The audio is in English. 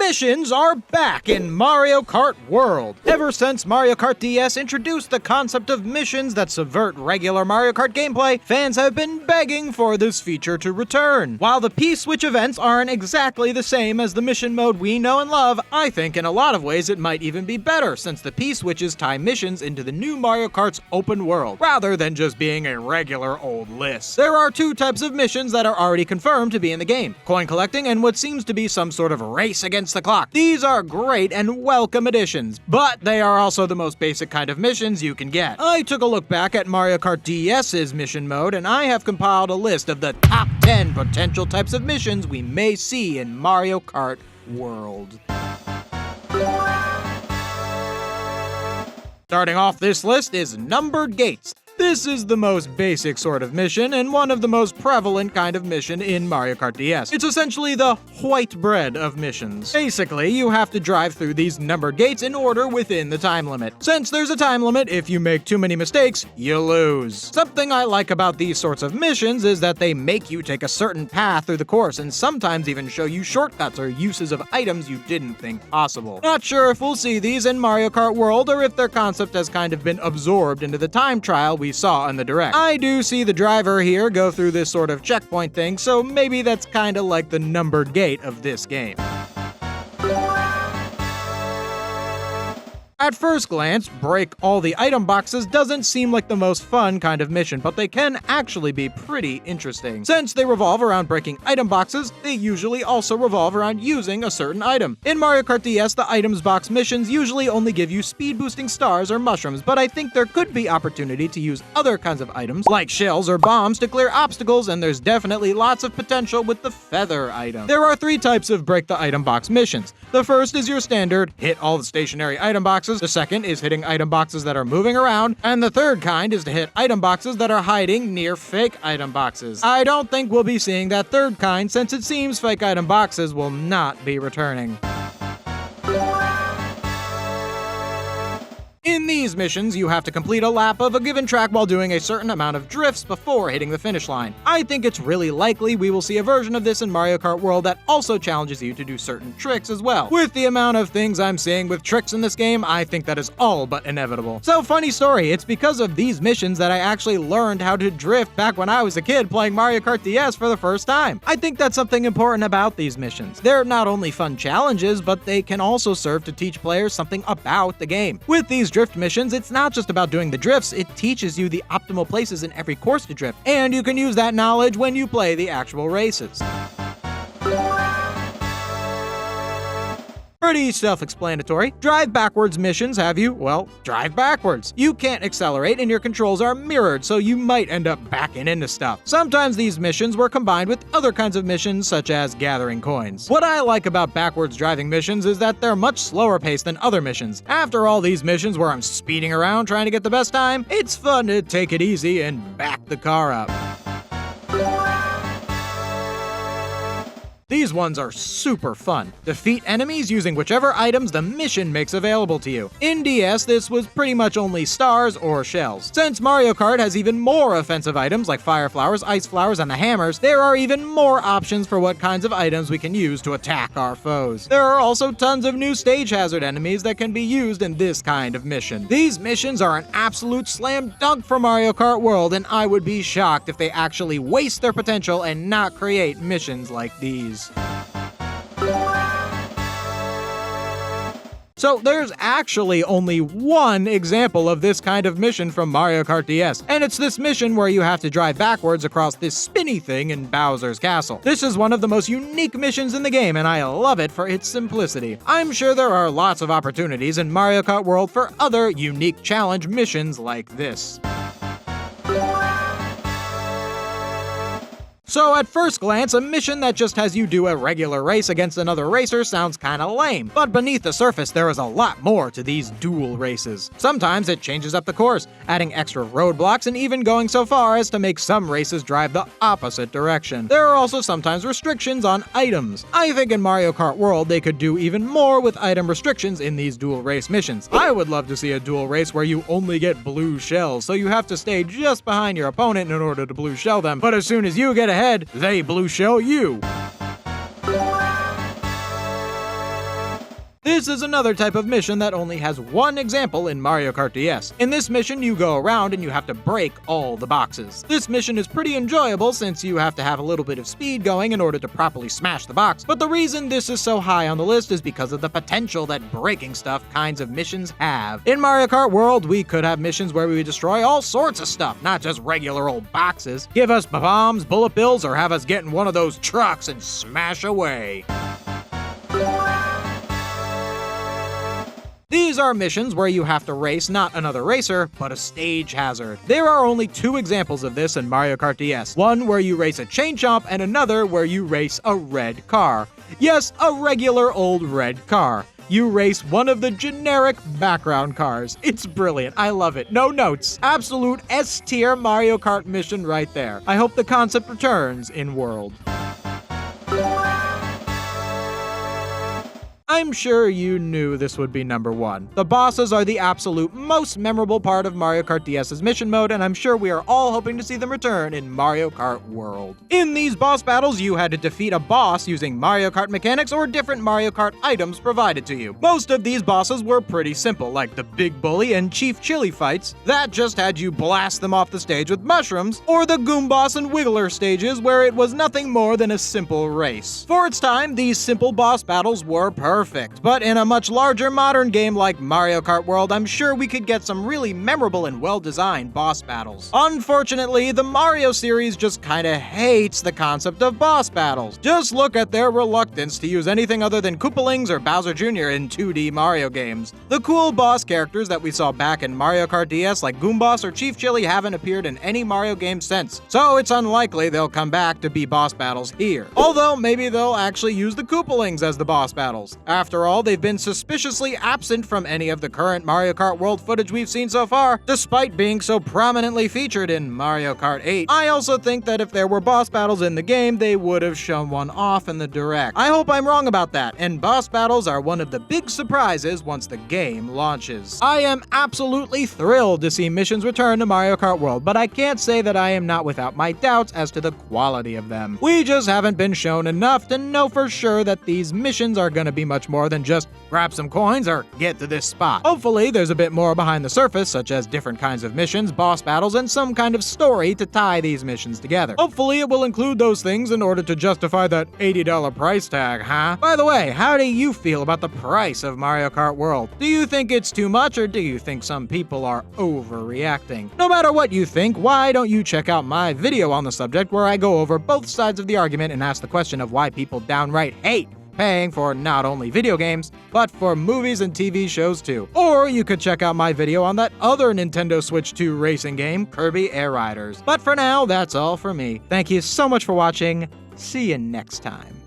Missions are back in Mario Kart World. Ever since Mario Kart DS introduced the concept of missions that subvert regular Mario Kart gameplay, fans have been begging for this feature to return. While the P-Switch events aren't exactly the same as the mission mode we know and love, I think in a lot of ways it might even be better since the P-Switches tie missions into the new Mario Kart's open world, rather than just being a regular old list. There are two types of missions that are already confirmed to be in the game: coin collecting and what seems to be some sort of race against the clock. These are great and welcome additions, but they are also the most basic kind of missions you can get. I took a look back at Mario Kart DS's mission mode, and I have compiled a list of the top 10 potential types of missions we may see in Mario Kart World. Starting off this list is Numbered Gates. This is the most basic sort of mission and one of the most prevalent kind of mission in Mario Kart DS. It's essentially the white bread of missions. Basically, you have to drive through these numbered gates in order within the time limit. Since there's a time limit, if you make too many mistakes, you lose. Something I like about these sorts of missions is that they make you take a certain path through the course and sometimes even show you shortcuts or uses of items you didn't think possible. Not sure if we'll see these in Mario Kart World or if their concept has kind of been absorbed into the time trial we saw in the Direct. I do see the driver here go through this sort of checkpoint thing, so maybe that's kinda like the numbered gate of this game. At first glance, break all the item boxes doesn't seem like the most fun kind of mission, but they can actually be pretty interesting. Since they revolve around breaking item boxes, they usually also revolve around using a certain item. In Mario Kart DS, the items box missions usually only give you speed boosting stars or mushrooms, but I think there could be opportunity to use other kinds of items, like shells or bombs, to clear obstacles, and there's definitely lots of potential with the feather item. There are three types of break the item box missions. The first is your standard, hit all the stationary item boxes. The second is hitting item boxes that are moving around, and the third kind is to hit item boxes that are hiding near fake item boxes. I don't think we'll be seeing that third kind since it seems fake item boxes will not be returning. In these missions, you have to complete a lap of a given track while doing a certain amount of drifts before hitting the finish line. I think it's really likely we will see a version of this in Mario Kart World that also challenges you to do certain tricks as well. With the amount of things I'm seeing with tricks in this game, I think that is all but inevitable. So funny story, it's because of these missions that I actually learned how to drift back when I was a kid playing Mario Kart DS for the first time. I think that's something important about these missions. They're not only fun challenges, but they can also serve to teach players something about the game. With these drift missions, it's not just about doing the drifts, it teaches you the optimal places in every course to drift, and you can use that knowledge when you play the actual races. Pretty self-explanatory. Drive backwards missions have you, well, drive backwards. You can't accelerate and your controls are mirrored, so you might end up backing into stuff. Sometimes these missions were combined with other kinds of missions, such as gathering coins. What I like about backwards driving missions is that they're much slower paced than other missions. After all these missions where I'm speeding around trying to get the best time, it's fun to take it easy and back the car up. These ones are super fun. Defeat enemies using whichever items the mission makes available to you. In DS, this was pretty much only stars or shells. Since Mario Kart has even more offensive items like fire flowers, ice flowers, and the hammers, there are even more options for what kinds of items we can use to attack our foes. There are also tons of new stage hazard enemies that can be used in this kind of mission. These missions are an absolute slam dunk for Mario Kart World, and I would be shocked if they actually waste their potential and not create missions like these. So there's actually only one example of this kind of mission from Mario Kart DS, and it's this mission where you have to drive backwards across this spinny thing in Bowser's castle. This is one of the most unique missions in the game, and I love it for its simplicity. I'm sure there are lots of opportunities in Mario Kart World for other unique challenge missions like this. So at first glance, a mission that just has you do a regular race against another racer sounds kinda lame. But beneath the surface, there is a lot more to these duel races. Sometimes it changes up the course, adding extra roadblocks and even going so far as to make some races drive the opposite direction. There are also sometimes restrictions on items. I think in Mario Kart World they could do even more with item restrictions in these duel race missions. I would love to see a duel race where you only get blue shells, so you have to stay just behind your opponent in order to blue shell them, but as soon as you get ahead, they blue shell you. This is another type of mission that only has one example in Mario Kart DS. In this mission, you go around and you have to break all the boxes. This mission is pretty enjoyable since you have to have a little bit of speed going in order to properly smash the box, but the reason this is so high on the list is because of the potential that breaking stuff kinds of missions have. In Mario Kart World, we could have missions where we destroy all sorts of stuff, not just regular old boxes. Give us bombs, bullet bills, or have us get in one of those trucks and smash away. These are missions where you have to race not another racer, but a stage hazard. There are only two examples of this in Mario Kart DS. One where you race a chain chomp and another where you race a red car. Yes, a regular old red car. You race one of the generic background cars. It's brilliant. I love it. No notes. Absolute S-tier Mario Kart mission right there. I hope the concept returns in World. I'm sure you knew this would be number one. The bosses are the absolute most memorable part of Mario Kart DS's mission mode, and I'm sure we are all hoping to see them return in Mario Kart World. In these boss battles, you had to defeat a boss using Mario Kart mechanics or different Mario Kart items provided to you. Most of these bosses were pretty simple, like the Big Bully and Chief Chili fights. That just had you blast them off the stage with mushrooms, or the Goomboss and Wiggler stages where it was nothing more than a simple race. For its time, these simple boss battles were perfect. But in a much larger modern game like Mario Kart World, I'm sure we could get some really memorable and well-designed boss battles. Unfortunately, the Mario series just kinda hates the concept of boss battles. Just look at their reluctance to use anything other than Koopalings or Bowser Jr. in 2D Mario games. The cool boss characters that we saw back in Mario Kart DS like Goomboss or Chief Chili haven't appeared in any Mario game since, so it's unlikely they'll come back to be boss battles here. Although, maybe they'll actually use the Koopalings as the boss battles. After all, they've been suspiciously absent from any of the current Mario Kart World footage we've seen so far, despite being so prominently featured in Mario Kart 8. I also think that if there were boss battles in the game, they would have shown one off in the Direct. I hope I'm wrong about that, and boss battles are one of the big surprises once the game launches. I am absolutely thrilled to see missions return to Mario Kart World, but I can't say that I am not without my doubts as to the quality of them. We just haven't been shown enough to know for sure that these missions are gonna be much more than just grab some coins or get to this spot. Hopefully, there's a bit more behind the surface, such as different kinds of missions, boss battles, and some kind of story to tie these missions together. Hopefully, it will include those things in order to justify that $80 price tag, huh? By the way, how do you feel about the price of Mario Kart World? Do you think it's too much, or do you think some people are overreacting? No matter what you think, why don't you check out my video on the subject where I go over both sides of the argument and ask the question of why people downright hate paying for not only video games, but for movies and TV shows too. Or you could check out my video on that other Nintendo Switch 2 racing game, Kirby Air Riders. But for now, that's all for me. Thank you so much for watching. See you next time.